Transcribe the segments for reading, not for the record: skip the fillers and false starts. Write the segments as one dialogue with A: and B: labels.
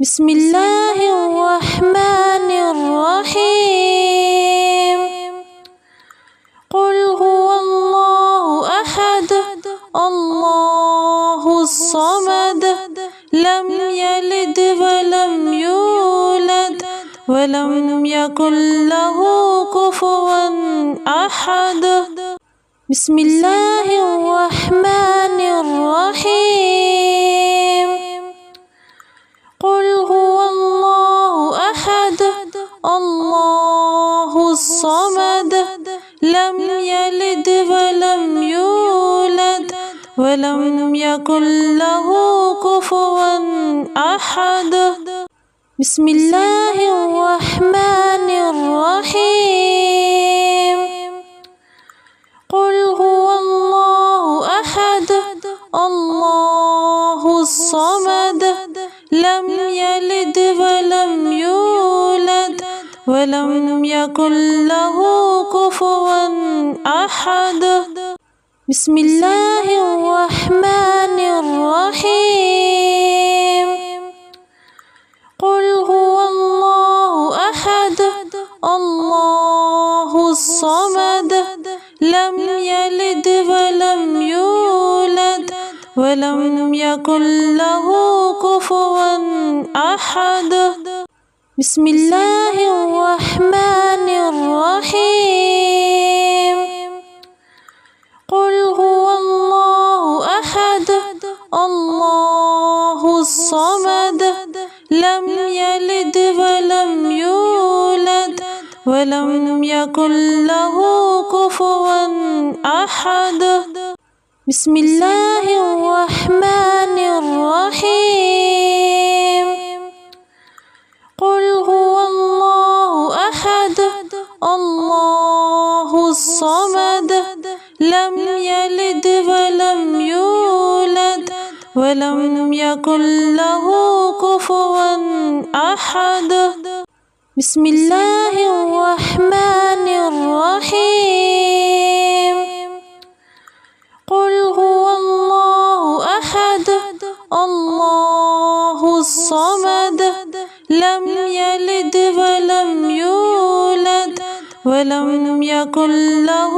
A: بسم الله الرحمن الرحيم. قل هو الله أحد الله الصمد لم يلد ولم يولد ولم يكن له كفوا أحد. بسم الله الرحمن الرحيم. قل هو الله أحد الله الصمد لم يلد ولم يولد ولم يكن له كفوا أحد. بسم الله الرحمن الرحيم. قل هو الله أحد الله الصمد لم يلد ولم يولد ولم يكن له كفوا أحد. بسم الله الرحمن الرحيم. قل هو الله أحد الله الصمد لم يلد ولم يولد ولم يكن له كفوا أحد. بسم الله الرحمن الرحيم. قل هو الله أحد الله الصمد لم يلد ولم يولد ولم يكن له كفوا أحد. بسم الله الرحمن الرحيم. قل هو الله أحد الله الصمد لم يلد ولم يولد ولم يكن له كفوا أحد. بسم الله الرحمن الرحيم. قل هو الله أحد الله الصمد لم يلد ولم يولد ولم يكن له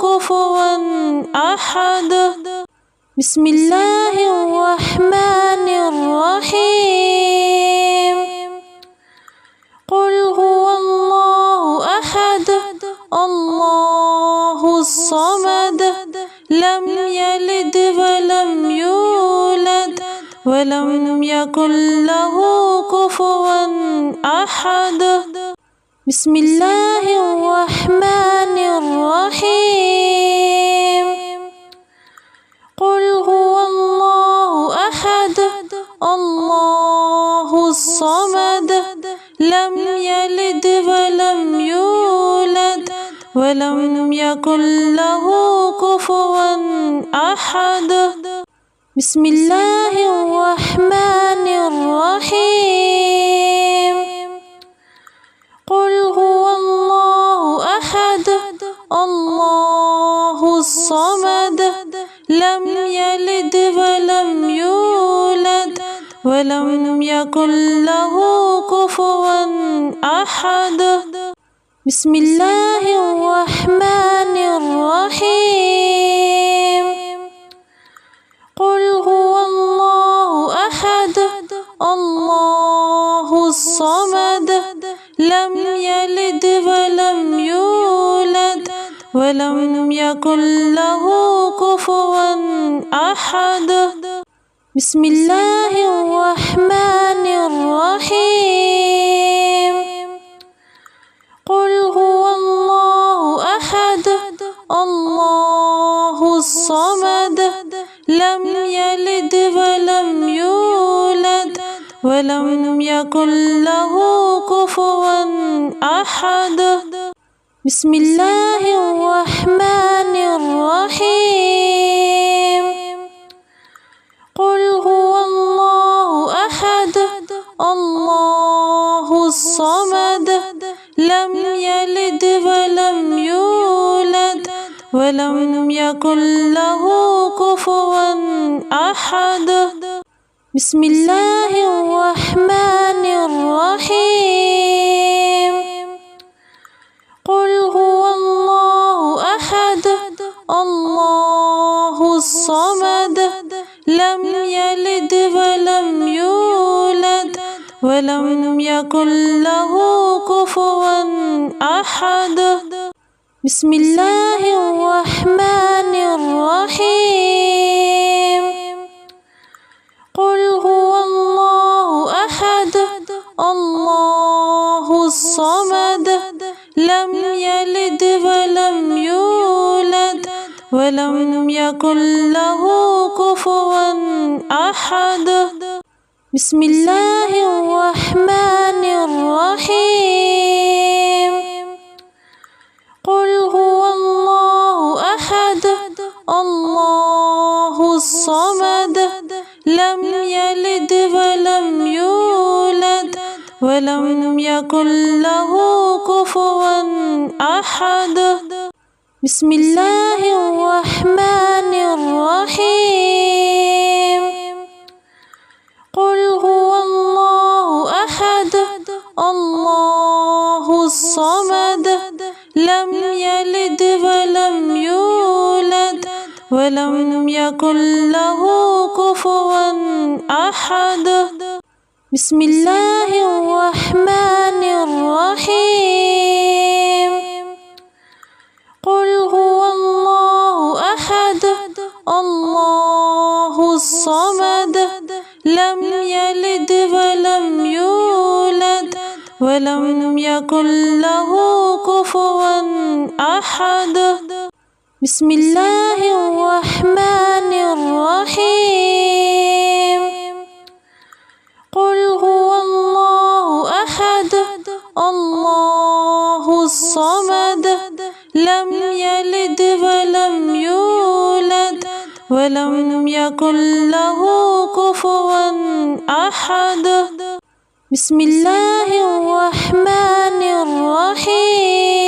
A: كفوا أحد. بسم الله الرحمن الرحيم. قل هو الله أحد الله الصمد لم يلد ولم يولد ولم يكن له كفوا أحد. بسم الله الرحمن الرحيم. قل هو الله أحد الله الصمد لم يلد ولم يولد ولم يكن له كفوا أحد. بسم الله الرحمن الرحيم. قل هو الله أحد الله الصمد لم يلد ولم يولد ولم يكن له كفوا أحد. بسم الله الرحمن الرحيم. قل هو الله أحد الله الصمد لم يلد ولم يولد ولم يكن له كفوا أحد. بسم الله الرحمن الرحيم. قل هو الله أحد الله الصمد لم يلد ولم يولد ولم يكن له كفوا أحد. بسم الله الرحمن الرحيم. قل هو الله أحد الله الصمد لم يلد ولم يولد ولم يكن له كفوا أحد. بسم الله الرحمن ولم يكن له كفوا أحد. بسم الله الرحمن الرحيم. قل هو الله أحد الله الصمد لم يلد ولم يولد ولم يكن له كفوا أحد. بسم الله الرحمن الرحيم. قل هو الله أحد الله الصمد لم يلد ولم يولد ولم يكن له كفوا أحد. بسم الله الرحمن الرحيم. قل هو الله أحد الله الصمد لم يلد ولم يولد ولم يكن له كفوا أحد. بسم الله الرحمن الرحيم. قل هو الله أحد الله الصمد لم يلد ولم يولد ولم يكن له كفوا أحد. بسم الله الرحمن الرحيم. قل هو الله أحد الله الصمد لم يلد ولم يولد ولم يكن له كفوا أحد. بسم الله الرحمن الرحيم.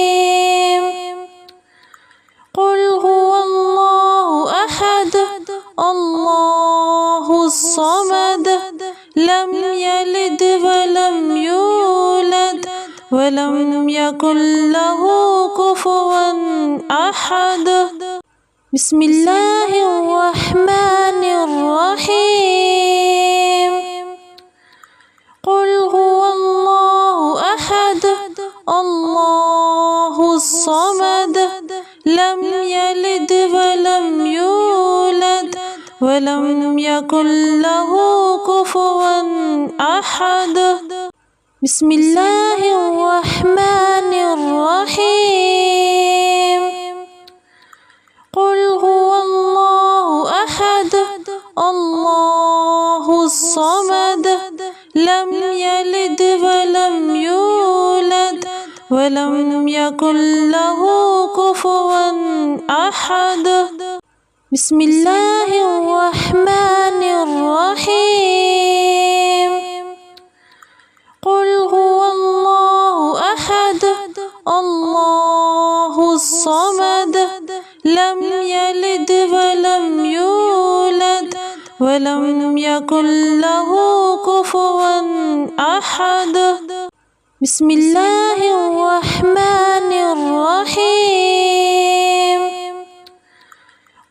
A: قل هو الله أحد الله الصمد لم يلد ولم يولد ولم يكن له كفوا أحد. بسم الله الرحمن الرحيم. قل هو الله أحد الله الصمد لم يلد ولم يولد ولم يكن له كفوا أحد. بسم الله الرحمن الرحيم. قل هو الله أحد الله الصمد لم يلد ولم يولد ولم يكن له كفوا أحد. بسم الله الرحمن الرحيم. قل هو الله أحد الله الصمد لم يلد ولم يولد ولم يكن له كفوا أحد. بسم الله الرحمن الرحيم.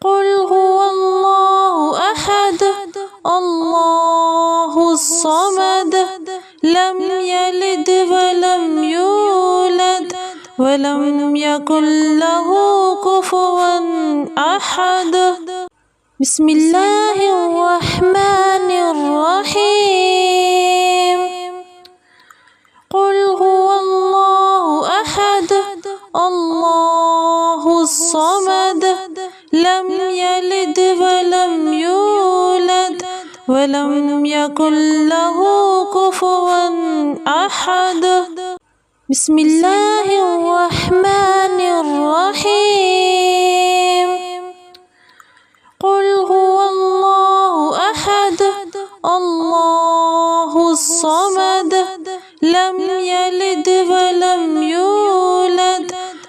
A: قل هو الله أحد الله الصمد لم يلد ولم يولد ولم يكن له كفوا أحد. بسم الله الرحمن الرحيم. قل هو الله أحد الله الصمد لم يلد ولم يولد ولم يكن له كفوا أحد. بسم الله الرحمن الرحيم. قل هو الله أحد الله الصمد لم يلد ولم يولد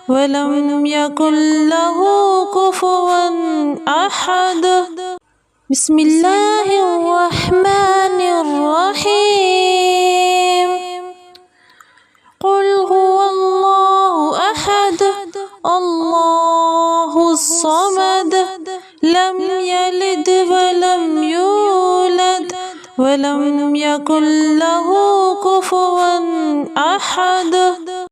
A: ولم يكن له كفوا أحد. بسم الله الرحمن الرحيم. قل هو الله أحد الله الصمد لم يلد ولم يولد ولم يكن له كفوا أحد.